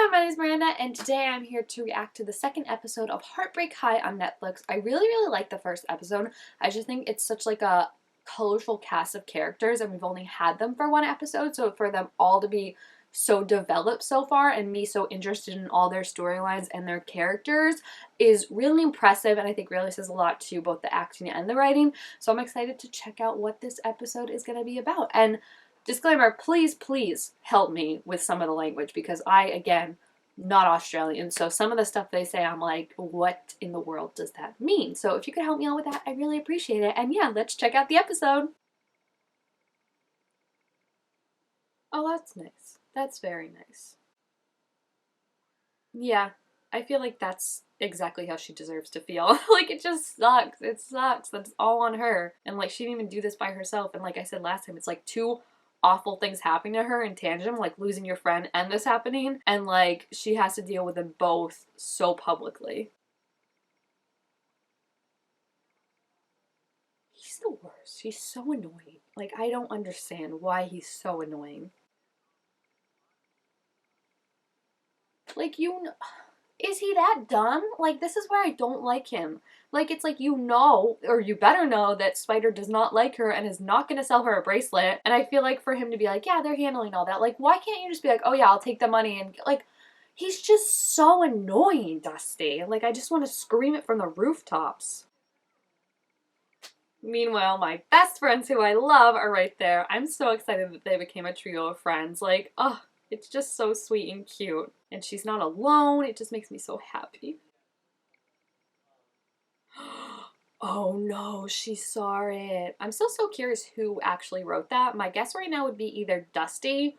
everyone, my name is Miranda, and today I'm here to react to the second episode of Heartbreak High on Netflix. I really like the first episode. I just think it's such like a colorful cast of characters, and we've only had them for one episode, so for them all to be so developed so far and me so interested in all their storylines and their characters is really impressive, and I think really says a lot to both the acting and the writing. So I'm excited to check out what this episode is going to be about. And disclaimer, please help me with some of the language because I, again, not Australian, so some of the stuff they say I'm like, what in the world does that mean? So if you could help me out with that, I really appreciate it. And yeah, let's check out the episode. Oh, that's nice. That's very nice. Yeah, I feel like that's exactly how she deserves to feel. Like, it just sucks. It sucks. That's all on her. And like, she didn't even do this by herself. And like I said last time, it's like two awful things happening to her in tandem, like losing your friend and this happening, and like she has to deal with them both so publicly. He's the worst. He's so annoying. Like, I don't understand why he's so annoying. Like, you know, is he that dumb? Like, this is where I don't like him. Like, it's like, you know, or you better know that Spider does not like her and is not going to sell her a bracelet. And I feel like for him to be like, yeah, they're handling all that. Like, why can't you just be like, oh yeah, I'll take the money and, like, he's just so annoying, Dusty. Like, I just want to scream it from the rooftops. Meanwhile, my best friends who I love are right there. I'm so excited that they became a trio of friends. Like, oh, it's just so sweet and cute. And she's not alone. It just makes me so happy. Oh no, she saw it. I'm still so curious who actually wrote that. My guess right now would be either Dusty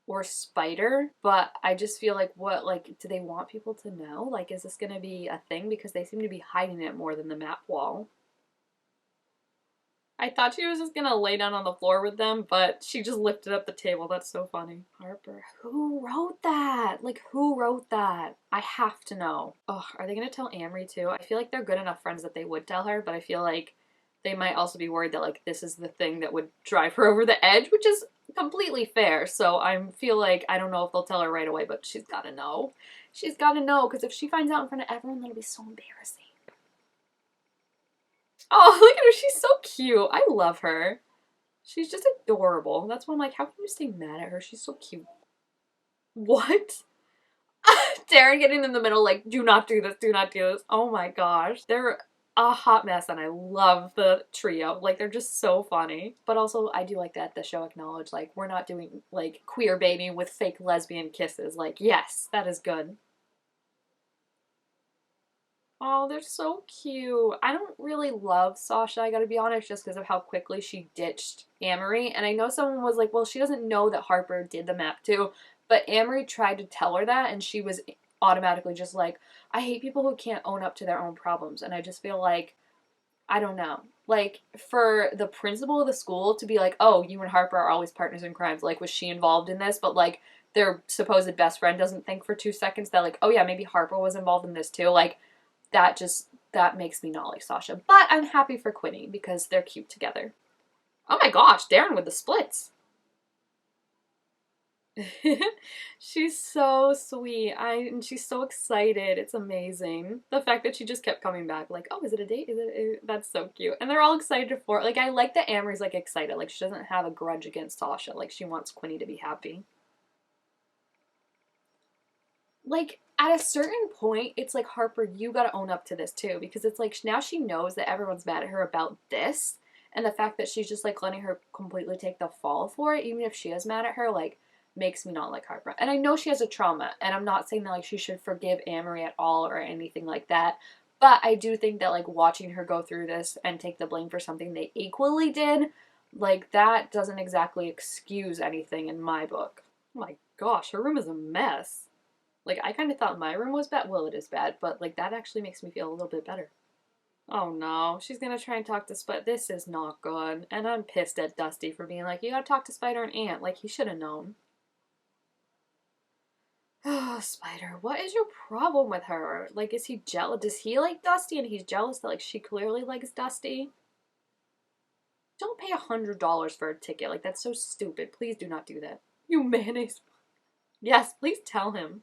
or Spider, but I just feel like, what, like, do they want people to know? Like, is this gonna be a thing? Because they seem to be hiding it more than the map wall. I thought she was just gonna lay down on the floor with them, but she just lifted up the table. That's so funny. Harper. Who wrote that? Like, who wrote that? I have to know. Oh, are they gonna tell Amory too? I feel like they're good enough friends that they would tell her, but I feel like they might also be worried that, like, this is the thing that would drive her over the edge, which is completely fair. So I feel like, I don't know if they'll tell her right away, but she's gotta know. She's gotta know, because if she finds out in front of everyone, that'll be so embarrassing. Oh, look at her. She's so cute. I love her. She's just adorable. That's why I'm like, how can you stay mad at her? She's so cute. What? Darren getting in the middle like, do not do this, do not do this. Oh my gosh. They're a hot mess, and I love the trio. Like, they're just so funny. But also, I do like that the show acknowledged, like, we're not doing, like, queer baiting with fake lesbian kisses. Like, yes, that is good. Oh, they're so cute. I don't really love Sasha, I gotta be honest, just because of how quickly she ditched Amory. And I know someone was like, well, she doesn't know that Harper did the map too. But Amory tried to tell her that, and she was automatically just like, I hate people who can't own up to their own problems. And I just feel like, I don't know. Like, for the principal of the school to be like, oh, you and Harper are always partners in crimes. Like, was she involved in this? But, like, their supposed best friend doesn't think for 2 seconds that, like, oh yeah, maybe Harper was involved in this too. Like, that makes me not like Sasha. But I'm happy for Quinny because they're cute together. Oh my gosh, Darren with the splits. She's so sweet. And she's so excited. It's amazing. The fact that she just kept coming back, like, oh, is it a date? That's so cute. And they're all excited for it. Like, I like that Amory's, like, excited. Like, she doesn't have a grudge against Sasha. Like, she wants Quinny to be happy. Like, at a certain point, it's like, Harper, you gotta own up to this too, because it's like, now she knows that everyone's mad at her about this, and the fact that she's just like letting her completely take the fall for it, even if she is mad at her, like, makes me not like Harper. And I know she has a trauma, and I'm not saying that, like, she should forgive Amory at all or anything like that, but I do think that, like, watching her go through this and take the blame for something they equally did, like, that doesn't exactly excuse anything in my book. Oh my gosh, her room is a mess. Like, I kind of thought my room was bad. Well, it is bad, but, like, that actually makes me feel a little bit better. Oh, no. She's gonna try and talk to Spider. This is not good. And I'm pissed at Dusty for being like, you gotta talk to Spider and Ant. Like, he should have known. Oh, Spider, what is your problem with her? Like, is he jealous? Does he like Dusty and he's jealous that, like, she clearly likes Dusty? Don't pay $100 for a ticket. Like, that's so stupid. Please do not do that. You mayonnaise. Yes, please tell him.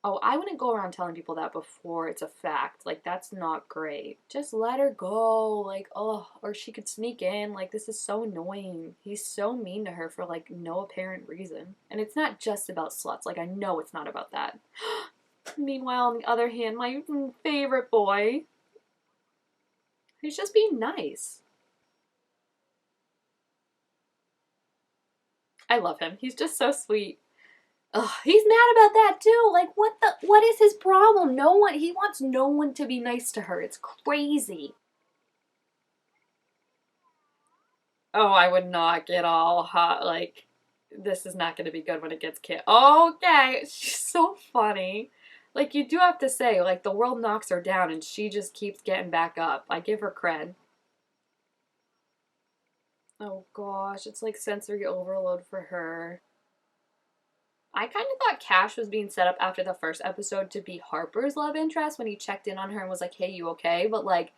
Oh, I wouldn't go around telling people that before it's a fact. Like, that's not great. Just let her go. Like, oh, or she could sneak in. Like, this is so annoying. He's so mean to her for, like, no apparent reason. And it's not just about sluts. Like, I know it's not about that. Meanwhile, on the other hand, my favorite boy, he's just being nice. I love him. He's just so sweet. Ugh, he's mad about that too. Like, what is his problem? No one, he wants no one to be nice to her. It's crazy. Oh, I would not get all hot. Like, this is not going to be good when it gets killed. Okay, she's so funny. Like, you do have to say, like, the world knocks her down and she just keeps getting back up. I give her cred. Oh gosh, it's like sensory overload for her. I kind of thought Cash was being set up after the first episode to be Harper's love interest when he checked in on her and was like, hey, you okay? But like,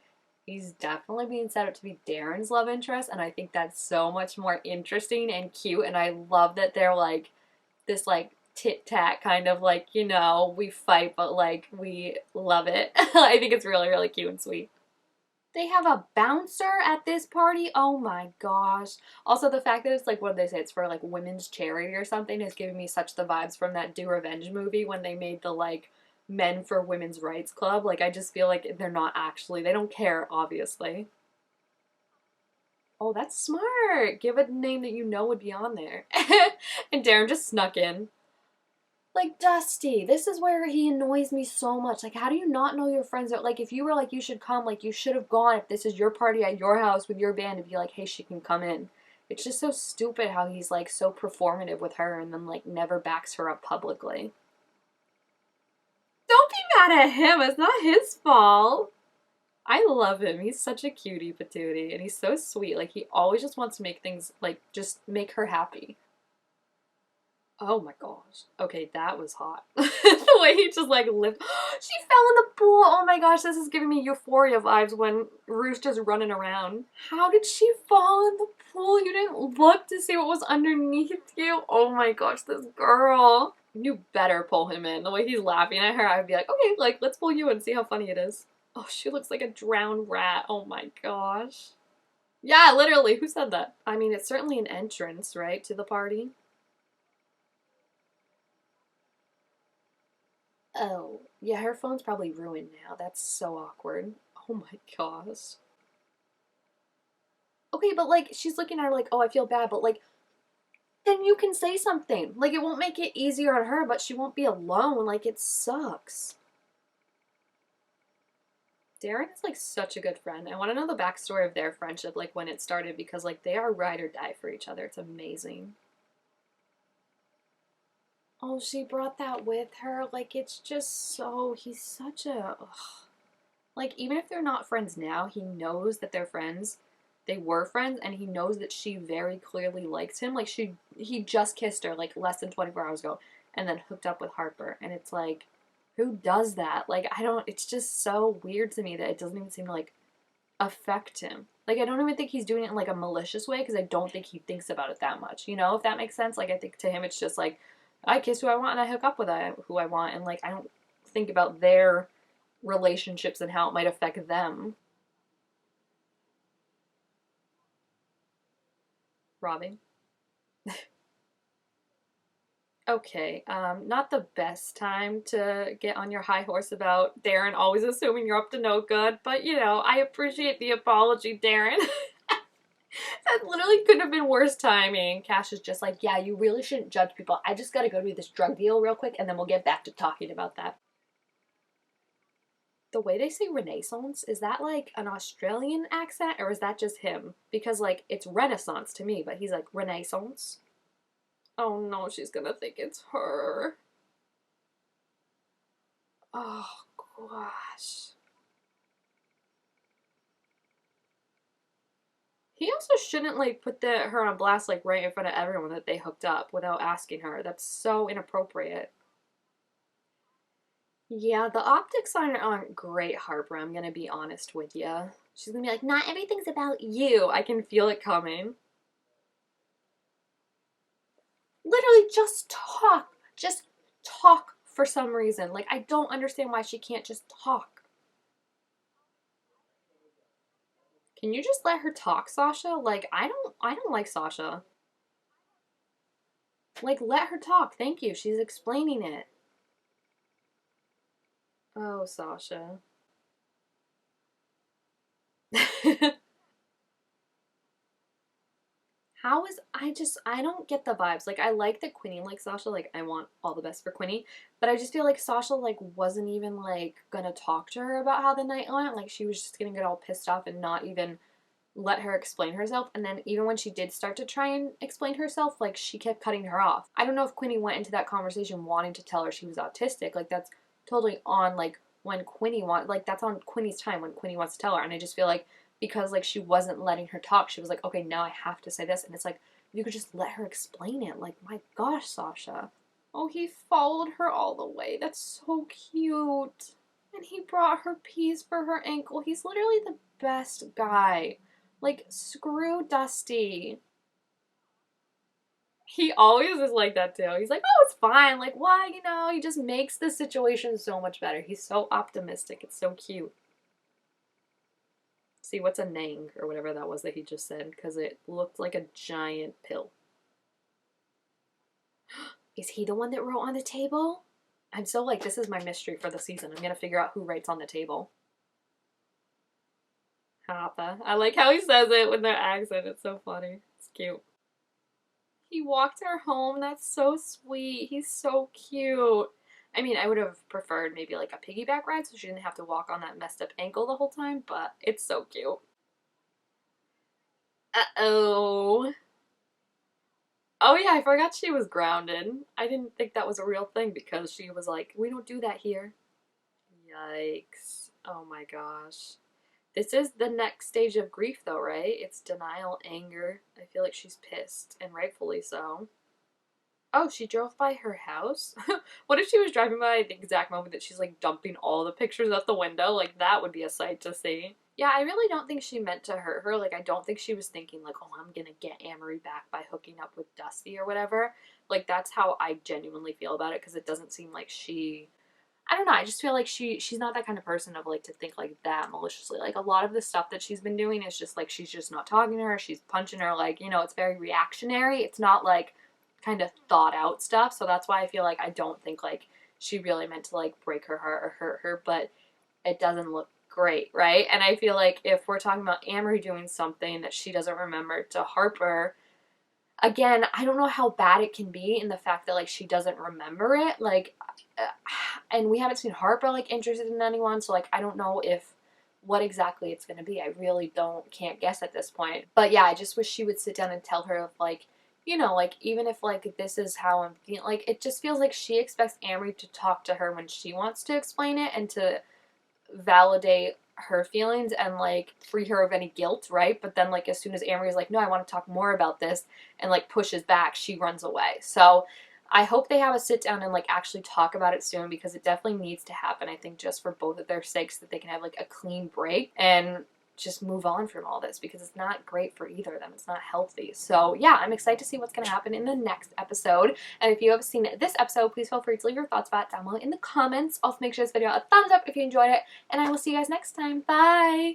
he's definitely being set up to be Darren's love interest, and I think that's so much more interesting and cute, and I love that they're like this like tit-tat kind of like, you know, we fight, but like, we love it. I think it's really, really cute and sweet. They have a bouncer at this party. Oh my gosh. Also, the fact that it's like, what did they say? It's for like women's charity or something is giving me such the vibes from that Do Revenge movie when they made the like Men for Women's Rights Club. Like, I just feel like they're not actually, they don't care, obviously. Oh, that's smart. Give a name that you know would be on there. And Darren just snuck in. Like, Dusty, this is where he annoys me so much. Like, how do you not know your friends are like, if you were like, you should come, like, you should have gone if this is your party at your house with your band to be like, hey, she can come in. It's just so stupid how he's like so performative with her and then like never backs her up publicly. Don't be mad at him. It's not his fault. I love him. He's such a cutie patootie and he's so sweet. Like, he always just wants to make things like just make her happy. Oh my gosh. Okay, that was hot. The way he just like lived. She fell in the pool. Oh my gosh, this is giving me Euphoria vibes when Rue's just running around. How did she fall in the pool? You didn't look to see what was underneath you? Oh my gosh, this girl. You better pull him in. The way he's laughing at her, I'd be like, okay, like, let's pull you in and see how funny it is. Oh, she looks like a drowned rat. Oh my gosh. Yeah, literally. Who said that? I mean, it's certainly an entrance, right, to the party. Oh, yeah, her phone's probably ruined now. That's so awkward. Oh my gosh. Okay, but like, she's looking at her like, oh, I feel bad, but like, then you can say something. Like, it won't make it easier on her, but she won't be alone. Like, it sucks. Darren is like such a good friend. I want to know the backstory of their friendship, like when it started, because like they are ride or die for each other. It's amazing. Oh, she brought that with her. Like, it's just so, he's such a, ugh. Like, even if they're not friends now, he knows that they're friends. They were friends, and he knows that she very clearly likes him. Like, he just kissed her, like, less than 24 hours ago, and then hooked up with Harper. And it's like, who does that? Like, I don't, it's just so weird to me that it doesn't even seem to, like, affect him. Like, I don't even think he's doing it in, like, a malicious way, because I don't think he thinks about it that much. You know, if that makes sense? Like, I think to him it's just like, I kiss who I want, and I hook up with who I want, and, like, I don't think about their relationships and how it might affect them. Robbing. Okay, not the best time to get on your high horse about Darren always assuming you're up to no good, but you know, I appreciate the apology, Darren. That literally couldn't have been worse timing. Cash is just like, yeah, you really shouldn't judge people. I just gotta go do this drug deal real quick and then we'll get back to talking about that. The way they say Renaissance, is that like an Australian accent or is that just him? Because like it's Renaissance to me, but he's like Renaissance. Oh no, she's gonna think it's her. Oh gosh. He also shouldn't like put her on blast like right in front of everyone that they hooked up without asking her. That's so inappropriate. Yeah, the optics aren't great, Harper. I'm gonna be honest with you. She's gonna be like, not everything's about you. I can feel it coming. Literally, just talk. Just talk for some reason. Like, I don't understand why she can't just talk. Can you just let her talk, Sasha? Like, I don't like Sasha. Like, let her talk. Thank you. She's explaining it. Oh, Sasha. How is I don't get the vibes. Like, I like that Quinny likes Sasha. Like, I want all the best for Quinny, but I just feel like Sasha like wasn't even like gonna talk to her about how the night went. Like, she was just gonna get all pissed off and not even let her explain herself. And then even when she did start to try and explain herself, like, she kept cutting her off. I don't know if Quinny went into that conversation wanting to tell her she was autistic. Like, that's totally on like when Quinny like that's on Quinny's time when Quinny wants to tell her. And I just feel like because like she wasn't letting her talk, she was like, okay, now I have to say this. And it's like, you could just let her explain it. Like, my gosh, Sasha. Oh, he followed her all the way. That's so cute. And he brought her peas for her ankle. He's literally the best guy. Like, screw Dusty. He always is like that too. He's like, oh, it's fine. Like, why? You know, he just makes the situation so much better. He's so optimistic. It's so cute. See, what's a nang or whatever that was that he just said? Because it looked like a giant pill. Is he the one that wrote on the table? I'm so like, this is my mystery for the season. I'm going to figure out who writes on the table. Hapa. I like how he says it with their accent. It's so funny. It's cute. He walked her home. That's so sweet. He's so cute. I mean, I would have preferred maybe like a piggyback ride so she didn't have to walk on that messed up ankle the whole time, but it's so cute. Uh-oh. Oh yeah, I forgot she was grounded. I didn't think that was a real thing because she was like, we don't do that here. Yikes. Oh my gosh. This is the next stage of grief though, right? It's denial, anger. I feel like she's pissed, and rightfully so. Oh, she drove by her house? What if she was driving by at the exact moment that she's like dumping all the pictures out the window? Like, that would be a sight to see. Yeah, I really don't think she meant to hurt her. Like, I don't think she was thinking like, oh, I'm gonna get Amory back by hooking up with Dusty or whatever. Like, that's how I genuinely feel about it because it doesn't seem like she, I don't know. I just feel like she's not that kind of person of like to think like that maliciously. Like, a lot of the stuff that she's been doing is just like she's just not talking to her. She's punching her. Like, you know, it's very reactionary. It's not like kind of thought out stuff. So that's why I feel like I don't think like she really meant to like break her heart or hurt her. But it doesn't look great, right? And I feel like if we're talking about Amory doing something that she doesn't remember to Harper, again, I don't know how bad it can be in the fact that like she doesn't remember it. Like, and we haven't seen Harper like interested in anyone, so like I don't know if what exactly it's gonna be. I really can't guess at this point. But yeah, I just wish she would sit down and tell her of like, you know, like even if like this is how I'm feeling, like it just feels like she expects Amory to talk to her when she wants to explain it and to validate her feelings and like free her of any guilt, right? But then like as soon as Amory's like, no, I want to talk more about this and like pushes back, she runs away. So I hope they have a sit down and like actually talk about it soon because it definitely needs to happen. I think just for both of their sakes that they can have like a clean break and just move on from all this because it's not great for either of them. It's not healthy. So yeah, I'm excited to see what's going to happen in the next episode. And if you have seen this episode, please feel free to leave your thoughts about it down below in the comments. Also make sure this video a thumbs up if you enjoyed it. And I will see you guys next time. Bye!